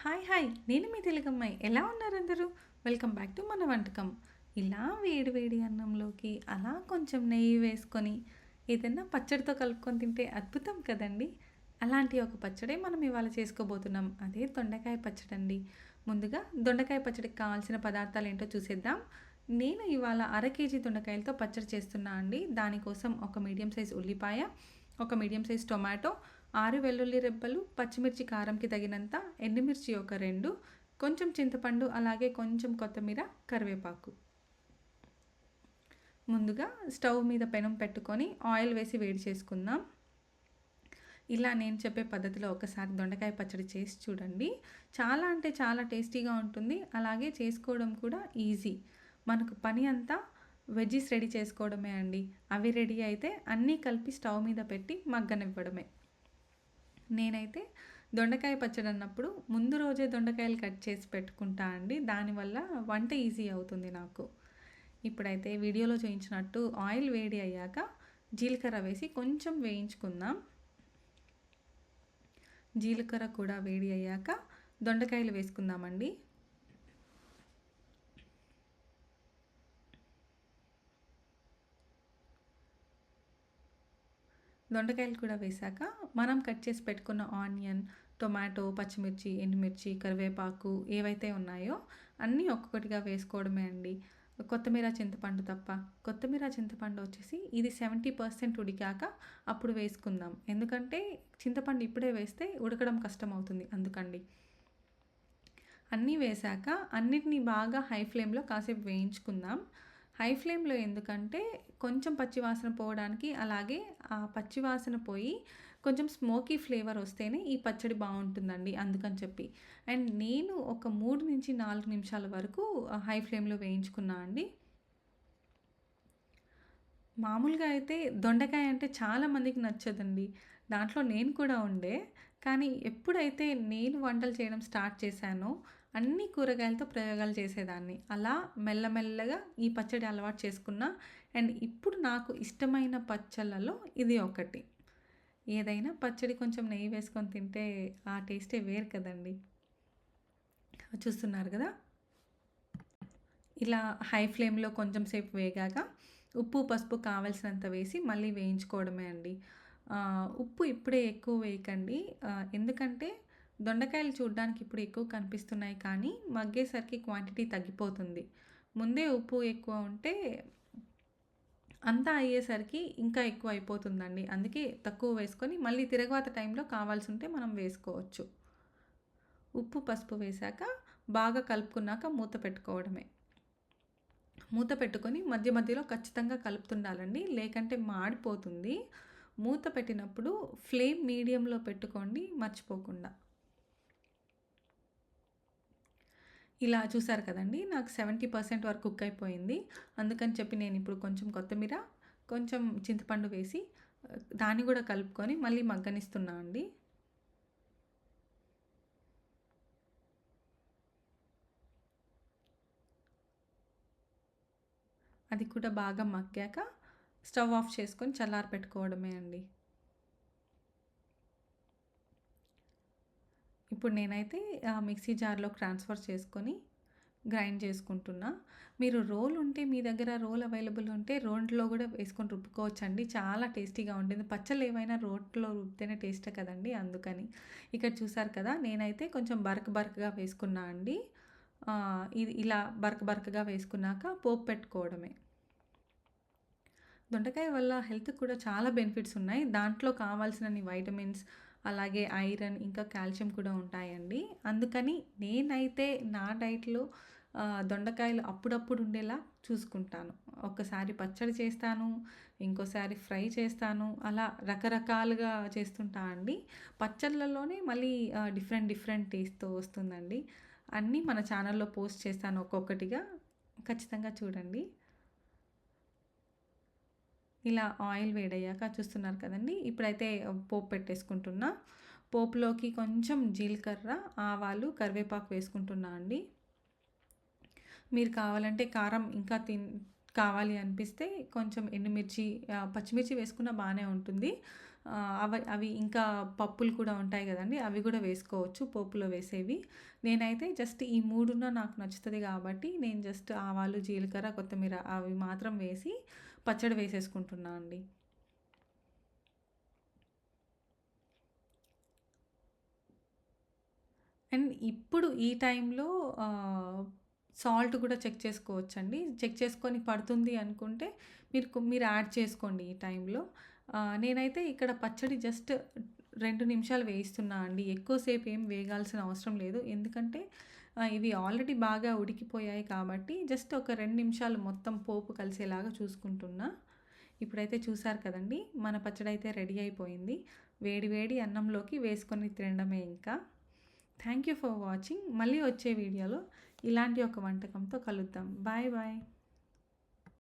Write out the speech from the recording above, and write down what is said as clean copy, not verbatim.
Hi నేను మీ తెలుగమ్మాయి. ఎలా ఉన్నారందరూ? Welcome back to మన వంటకం. ఇలా వేడి వేడి అన్నంలోకి అలా కొంచెం నెయ్యి వేసుకొని ఏదన్నా పచ్చడితో కలుపుకొని తింటే అద్భుతం కదండీ! అలాంటి ఒక పచ్చడే మనం ఇవాళ చేసుకోబోతున్నాం. అదే దొండకాయ పచ్చడండి. ముందుగా దొండకాయ పచ్చడికి కావాల్సిన పదార్థాలేంటో చూసేద్దాం. నేను ఇవాళ అర కేజీ దొండకాయలతో పచ్చడి చేస్తున్నా అండి. దానికోసం ఒక మీడియం సైజ్ ఉల్లిపాయ, ఒక మీడియం సైజ్ టొమాటో, 6 వెల్లుల్లి రెబ్బలు, పచ్చిమిర్చి కారంకి తగినంత, ఎండుమిర్చి ఒక 2, కొంచెం చింతపండు, అలాగే కొంచెం కొత్తిమీర, కరివేపాకు. ముందుగా స్టవ్ మీద పెనం పెట్టుకొని ఆయిల్ వేసి వేడి చేసుకుందాం. ఇలా నేను చెప్పే పద్ధతిలో ఒకసారి దొండకాయ పచ్చడి చేసి చూడండి. చాలా అంటే చాలా టేస్టీగా ఉంటుంది. అలాగే చేసుకోవడం కూడా ఈజీ. మనకు పని అంతా వెజ్జీస్ రెడీ చేసుకోవడమే అండి. అవి రెడీ అయితే అన్నీ కలిపి స్టవ్ మీద పెట్టి మగ్గనివ్వడమే. నేనైతే దొండకాయ పచ్చడి అన్నప్పుడు ముందు రోజే దొండకాయలు కట్ చేసి పెట్టుకుంటా అండి. దానివల్ల వంట ఈజీ అవుతుంది నాకు. ఇప్పుడైతే వీడియోలో చూయించినట్టు ఆయిల్ వేడి అయ్యాక జీలకర్ర వేసి కొంచెం వేయించుకుందాం. జీలకర్ర కూడా వేడి అయ్యాక దొండకాయలు వేసుకుందామండి. దొండకాయలు కూడా వేశాక మనం కట్ చేసి పెట్టుకున్న ఆనియన్, టొమాటో, పచ్చిమిర్చి, ఎండుమిర్చి, కరివేపాకు ఏవైతే ఉన్నాయో అన్నీ ఒక్కొక్కటిగా వేసుకోవడమే అండి. కొత్తిమీర, చింతపండు తప్ప. కొత్తిమీర, చింతపండు వచ్చేసి ఇది 70% ఉడికాక అప్పుడు వేసుకుందాం. ఎందుకంటే చింతపండు ఇప్పుడే వేస్తే ఉడకడం కష్టమవుతుంది అందుకండి. అన్నీ వేశాక అన్నిటిని బాగా హై ఫ్లేమ్‌లో కాసేపు వేయించుకుందాం. హై ఫ్లేమ్‌లో ఎందుకంటే కొంచెం పచ్చివాసన పోవడానికి, అలాగే ఆ పచ్చివాసన పోయి కొంచెం స్మోకీ ఫ్లేవర్ వస్తేనే ఈ పచ్చడి బావుంటుందండి అందుకని చెప్పి. అండ్ నేను ఒక 3-4 నిమిషాల వరకు హై ఫ్లేమ్‌లో వేయించుకున్నా అండి. మామూలుగా అయితే దొండకాయ అంటే చాలా మందికి నచ్చదండి. దాంట్లో నేను కూడా ఉండే. కానీ ఎప్పుడైతే నేను వంటలు చేయడం స్టార్ట్ చేశానో, అన్ని కూరగాయలతో ప్రయోగాలు చేసేదాన్ని. అలా మెల్లమెల్లగా ఈ పచ్చడి అలవాటు చేసుకున్నా. అండ్ ఇప్పుడు నాకు ఇష్టమైన పచ్చళ్ళలో ఇది ఒకటి. ఏదైనా పచ్చడి కొంచెం నెయ్యి వేసుకొని తింటే ఆ టేస్టే వేరు కదండీ! చూస్తున్నారు గదా! ఇలా హై ఫ్లేమ్‌లో కొంచెం సేపు వేగాక ఉప్పు, పసుపు కావాల్సినంత వేసి మళ్ళీ వేయించుకోవడమే అండి. ఉప్పు ఇప్పుడే ఎక్కువ వేయకండి. ఎందుకంటే దొండకాయలు చూడ్డానికి ఇప్పుడు ఎక్కువ కనిపిస్తున్నాయి కానీ మగ్గేసరికి క్వాంటిటీ తగ్గిపోతుంది. ముందే ఉప్పు ఎక్కువ ఉంటే అంతా అయ్యేసరికి ఇంకా ఎక్కువ అయిపోతుందండి. అందుకే తక్కువ వేసుకొని మళ్ళీ తిరగవాత టైంలో కావాల్సుంటే మనం వేసుకోవచ్చు. ఉప్పు, పసుపు వేశాక బాగా కలుపుకున్నాక మూత పెట్టుకోవడమే. మూత పెట్టుకొని మధ్య మధ్యలో ఖచ్చితంగా కలుపుతుండాలండి. లేకంటే మాడిపోతుంది. మూత పెట్టినప్పుడు ఫ్లేమ్ మీడియంలో పెట్టుకోండి మర్చిపోకుండా. ఇలా చూసారు కదండీ! నాకు 70% వరకు కుక్ అయిపోయింది. అందుకని చెప్పి నేనిప్పుడు కొంచెం కొత్తిమీర, కొంచెం చింతపండు వేసి దాన్ని గూడా కలుపుకొని మళ్ళీ మగ్గనిస్తున్నా అండి. అది కూడా బాగా మగ్గాక స్టవ్ ఆఫ్ చేసుకొని చల్లారపెట్టుకోవడమే అండి. ఇప్పుడు నేనైతే మిక్సీ జార్‌లోకి ట్రాన్స్‌ఫర్ చేసుకొని గ్రైండ్ చేసుకుంటున్నా. మీరు రోల్ ఉంటే మీ దగ్గర రోల్ అవైలబుల్ ఉంటే రోట్లో గూడా వేసుకొని రుబ్బుకోవచ్చండి. చాలా టేస్టీగా ఉంటుంది. పచ్చళ్ళు ఏవైనా రోట్లో రుబ్బితేనే టేస్ట్ కదండీ! అందుకని. ఇక్కడ చూసారు కదా! నేనైతే కొంచెం బరకగా వేసుకున్నా అండి. ఇది ఇలా బరకగా వేసుకున్నాక పోపు పెట్టుకోవడమే. దొండకాయ వల్ల హెల్త్‌కి కూడా చాలా బెనిఫిట్స్ ఉన్నాయి. దాంట్లో కావాల్సినన్ని వైటమిన్స్, అలాగే ఐరన్, ఇంకా కాల్షియం కూడా ఉంటాయండి. అందుకని నేనైతే నా డైట్‌లో దొండకాయలు అప్పుడప్పుడు ఉండేలా చూసుకుంటాను. ఒక్కసారి పచ్చడి చేస్తాను, ఇంకోసారి ఫ్రై చేస్తాను. అలా రకరకాలుగా చేస్తుంటా అండి. పచ్చళ్ళలోనే మళ్ళీ డిఫరెంట్ టేస్ట్‌తో వస్తుందండి. అన్నీ మన ఛానల్‌లో పోస్ట్ చేస్తాను ఒక్కొక్కటిగా. ఖచ్చితంగా చూడండి. ఇలా ఆయిల్ వేడయ్యాక చూస్తున్నారు కదండీ! ఇప్పుడైతే పోపు పెట్టేసుకుంటున్నా. పోపులోకి కొంచెం జీలకర్ర, ఆవాలు, కరివేపాకు వేసుకుంటున్నా అండి. మీరు కావాలంటే కారం ఇంకా కావాలి అనిపిస్తే కొంచెం ఎండుమిర్చి, పచ్చిమిర్చి వేసుకున్నా బానే ఉంటుంది. అవి ఇంకా పప్పులు కూడా ఉంటాయి గదండీ! అవి గూడా వేసుకోవచ్చు పోపులో వేసేవి. నేనైతే జస్ట్ ఈ 3 నాకు నచ్చుతది గాబట్టి, నేను జస్ట్ ఆవాలు, జీలకర్ర, కొత్తిమీర అవి మాత్రం వేసి పచ్చడి వేసేసుకుంటున్నా అండి. అండ్ ఇప్పుడు ఈ టైంలో సాల్ట్ కూడా చెక్ చేసుకోవచ్చండి. చెక్ చేసుకొని పడుతుంది అనుకుంటే మీరు యాడ్ చేసుకోండి ఈ టైంలో. నేనైతే ఇక్కడ పచ్చడి జస్ట్ 2 నిమిషాలు వేయిస్తున్నా అండి. ఎక్కువ సేపు ఏం వేగాల్సిన అవసరం లేదు. ఎందుకంటే ఇవి ఆల్రెడీ బాగా ఉడికిపోయాయి కాబట్టి జస్ట్ ఒక 2 నిమిషాలు మొత్తం పోపు కలిసేలాగా చూసుకుంటున్నా. ఇప్పుడైతే చూసారు కదండీ! మన పచ్చడైతే రెడీ అయిపోయింది. వేడి వేడి అన్నంలోకి వేసుకొని తినడమే ఇంకా. Thank you for watching. మళ్ళీ వచ్చే వీడియోలో ఇలాంటి ఒక వంటకంతో కలుద్దాం. Bye bye.